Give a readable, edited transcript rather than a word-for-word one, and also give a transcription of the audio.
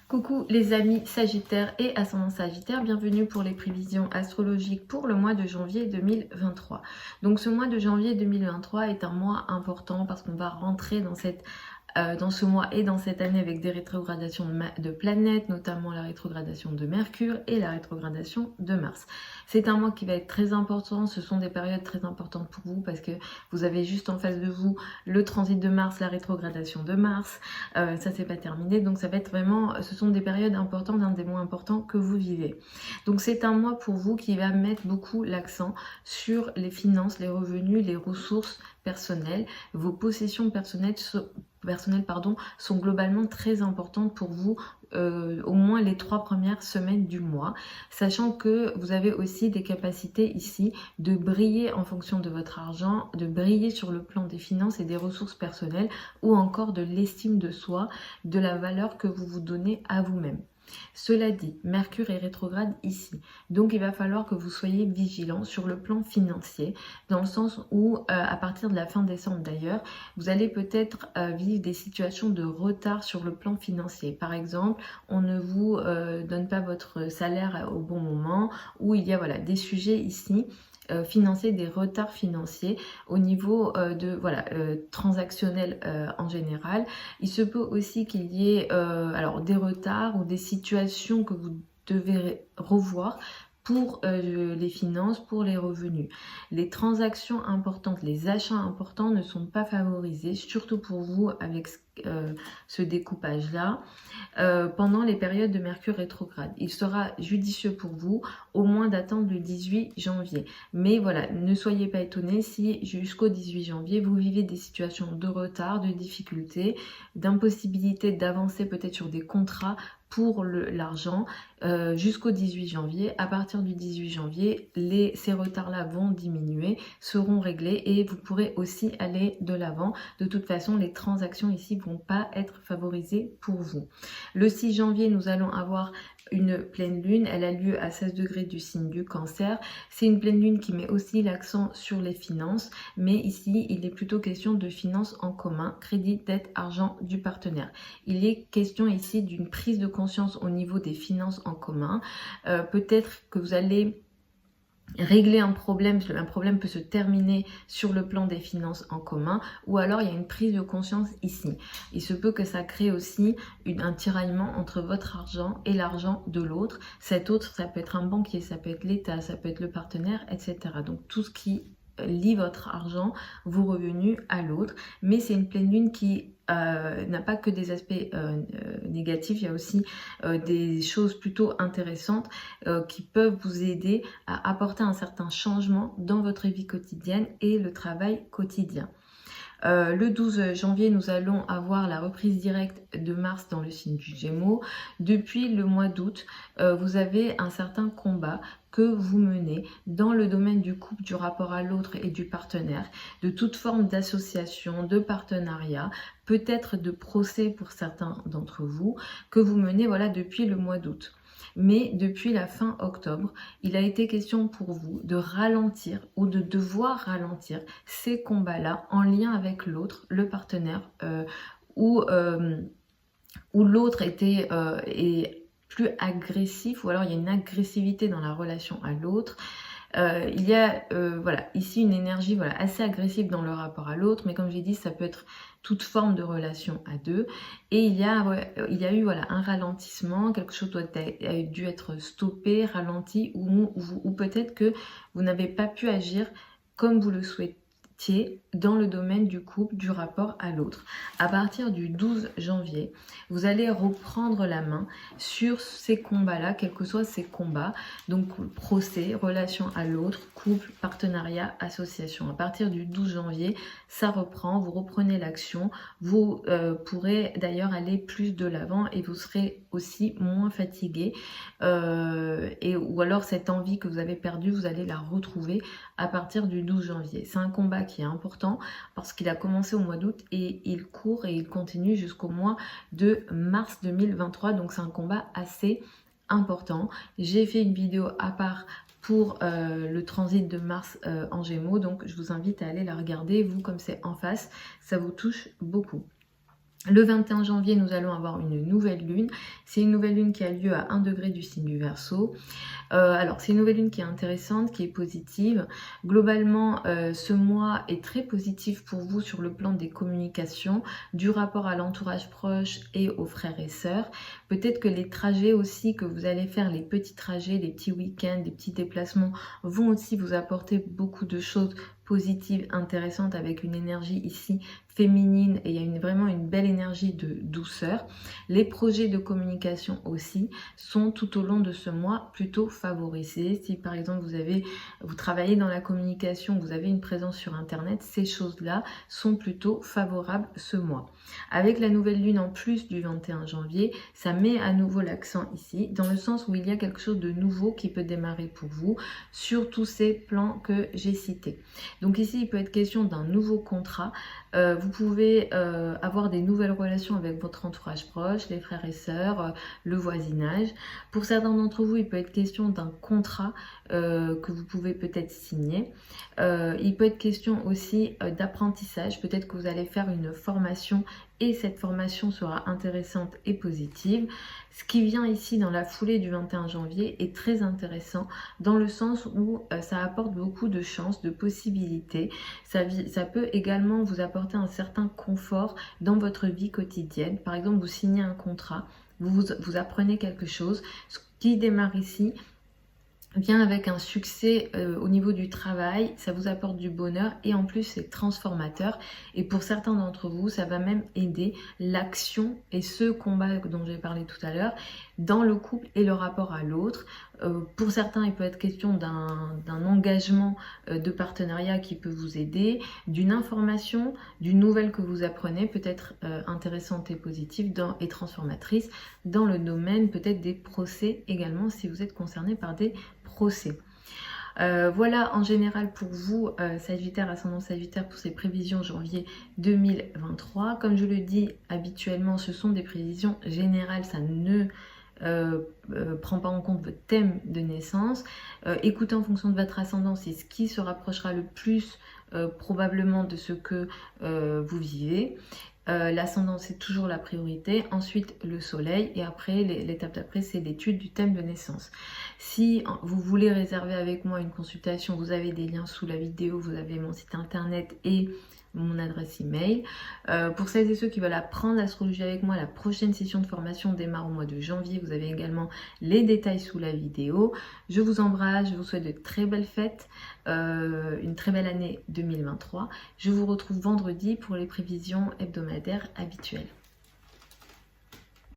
Coucou les amis Sagittaires et ascendant Sagittaire, bienvenue pour les prévisions astrologiques pour le mois de janvier 2023. Donc ce mois de janvier 2023 est un mois important parce qu'on va rentrer dans ce mois et dans cette année avec des rétrogradations de planètes, notamment la rétrogradation de Mercure et la rétrogradation de Mars. C'est un mois qui va être très important, ce sont des périodes très importantes pour vous parce que vous avez juste en face de vous le transit de Mars, la rétrogradation de Mars, ça c'est pas terminé, donc ça va être vraiment, ce sont des périodes importantes, un des mois importants que vous vivez. Donc c'est un mois pour vous qui va mettre beaucoup l'accent sur les finances, les revenus, les ressources personnelles, vos possessions personnelles sont globalement très importantes pour vous, au moins les 3 premières semaines du mois, sachant que vous avez aussi des capacités ici de briller en fonction de votre argent, de briller sur le plan des finances et des ressources personnelles ou encore de l'estime de soi, de la valeur que vous vous donnez à vous-même. Cela dit, Mercure est rétrograde ici, donc il va falloir que vous soyez vigilant sur le plan financier, dans le sens où, à partir de la fin décembre d'ailleurs, vous allez peut-être vivre des situations de retard sur le plan financier. Par exemple, on ne vous donne pas votre salaire au bon moment, ou il y a des sujets ici financiers, des retards financiers au niveau transactionnel en général. Il se peut aussi qu'il y ait des retards ou des situations que vous devez revoir pour les finances, pour les revenus. Les transactions importantes, les achats importants ne sont pas favorisés, surtout pour vous avec ce découpage-là, pendant les périodes de Mercure rétrograde. Il sera judicieux pour vous au moins d'attendre le 18 janvier. Mais voilà, ne soyez pas étonnés si jusqu'au 18 janvier, vous vivez des situations de retard, de difficultés, d'impossibilité d'avancer peut-être sur des contrats pour l'argent jusqu'au 18 janvier. À partir du 18 janvier, ces retards-là vont diminuer, seront réglés et vous pourrez aussi aller de l'avant. De toute façon, les transactions ici ne vont pas être favorisées pour vous. Le 6 janvier, nous allons avoir une pleine lune, elle a lieu à 16 degrés du signe du Cancer. C'est une pleine lune qui met aussi l'accent sur les finances, mais ici il est plutôt question de finances en commun, crédit, dette, argent du partenaire. Il est question ici d'une prise de conscience au niveau des finances en commun. Peut-être que vous allez régler un problème peut se terminer sur le plan des finances en commun, ou alors il y a une prise de conscience ici. Il se peut que ça crée aussi un tiraillement entre votre argent et l'argent de l'autre. Cet autre, ça peut être un banquier, ça peut être l'État, ça peut être le partenaire, etc. Donc tout ce qui lie votre argent, vos revenus à l'autre. Mais c'est une pleine lune qui n'a pas que des aspects négatifs, il y a aussi des choses plutôt intéressantes qui peuvent vous aider à apporter un certain changement dans votre vie quotidienne et le travail quotidien. Le 12 janvier, nous allons avoir la reprise directe de Mars dans le signe du Gémeaux. Depuis le mois d'août, vous avez un certain combat que vous menez dans le domaine du couple, du rapport à l'autre et du partenaire, de toute forme d'association, de partenariat, peut-être de procès pour certains d'entre vous, que vous menez depuis le mois d'août. Mais depuis la fin octobre, il a été question pour vous de ralentir ou de devoir ralentir ces combats-là en lien avec l'autre, le partenaire, où l'autre est plus agressif, ou alors il y a une agressivité dans la relation à l'autre. Il y a ici une énergie assez agressive dans le rapport à l'autre, mais comme j'ai dit, ça peut être toute forme de relation à deux. Et il y a eu un ralentissement, quelque chose a dû être stoppé, ralenti, ou peut-être que vous n'avez pas pu agir comme vous le souhaitez dans le domaine du couple, du rapport à l'autre. À partir du 12 janvier, vous allez reprendre la main sur ces combats-là, quels que soient ces combats, donc procès, relation à l'autre, couple, partenariat, association. À partir du 12 janvier, ça reprend, vous reprenez l'action, vous pourrez d'ailleurs aller plus de l'avant et vous serez aussi moins fatigué, ou alors cette envie que vous avez perdue, vous allez la retrouver à partir du 12 janvier. C'est un combat qui est important parce qu'il a commencé au mois d'août et il court et il continue jusqu'au mois de mars 2023, donc c'est un combat assez important. J'ai fait une vidéo à part pour le transit de Mars en Gémeaux, donc je vous invite à aller la regarder, vous comme c'est en face, ça vous touche beaucoup. Le 21 janvier, nous allons avoir une nouvelle lune. C'est une nouvelle lune qui a lieu à 1 degré du signe du Verseau. Alors, c'est une nouvelle lune qui est intéressante, qui est positive. Globalement, ce mois est très positif pour vous sur le plan des communications, du rapport à l'entourage proche et aux frères et sœurs. Peut-être que les trajets aussi que vous allez faire, les petits trajets, les petits week-ends, les petits déplacements vont aussi vous apporter beaucoup de choses positives, intéressantes, avec une énergie ici féminine, et il y a vraiment une belle énergie de douceur. Les projets de communication aussi sont tout au long de ce mois plutôt favorisés. Si par exemple vous travaillez dans la communication, vous avez une présence sur internet, ces choses-là sont plutôt favorables ce mois. Avec la nouvelle lune en plus du 21 janvier, ça met à nouveau l'accent ici, dans le sens où il y a quelque chose de nouveau qui peut démarrer pour vous sur tous ces plans que j'ai cités. Donc ici, il peut être question d'un nouveau contrat. Vous pouvez avoir des nouvelles relations avec votre entourage proche, les frères et sœurs, le voisinage. Pour certains d'entre vous, il peut être question d'un contrat que vous pouvez peut-être signer. Il peut être question aussi d'apprentissage. Peut-être que vous allez faire une formation et cette formation sera intéressante et positive. Ce qui vient ici dans la foulée du 21 janvier est très intéressant dans le sens où ça apporte beaucoup de chances, de possibilités. Ça peut également vous apporter un certain confort dans votre vie quotidienne. Par exemple, vous signez un contrat, vous apprenez quelque chose. Ce qui démarre ici vient avec un succès au niveau du travail, ça vous apporte du bonheur et en plus c'est transformateur, et pour certains d'entre vous ça va même aider l'action et ce combat dont j'ai parlé tout à l'heure dans le couple et le rapport à l'autre. Pour certains il peut être question d'un engagement de partenariat qui peut vous aider, d'une information, d'une nouvelle que vous apprenez, peut-être intéressante et positive et transformatrice dans le domaine peut-être des procès également si vous êtes concerné par des procès. Voilà en général pour vous, Sagittaire, ascendant Sagittaire, pour ces prévisions janvier 2023. Comme je le dis habituellement, ce sont des prévisions générales, ça ne prend pas en compte votre thème de naissance. Écoutez en fonction de votre ascendant, c'est ce qui se rapprochera le plus probablement de ce que vous vivez. L'ascendant c'est toujours la priorité, ensuite le soleil, et après l'étape d'après c'est l'étude du thème de naissance. Si vous voulez réserver avec moi une consultation, vous avez des liens sous la vidéo, vous avez mon site internet et mon adresse email. Pour celles et ceux qui veulent apprendre l'astrologie avec moi, la prochaine session de formation démarre au mois de janvier. Vous avez également les détails sous la vidéo. Je vous embrasse, je vous souhaite de très belles fêtes, une très belle année 2023. Je vous retrouve vendredi pour les prévisions hebdomadaires habituelles.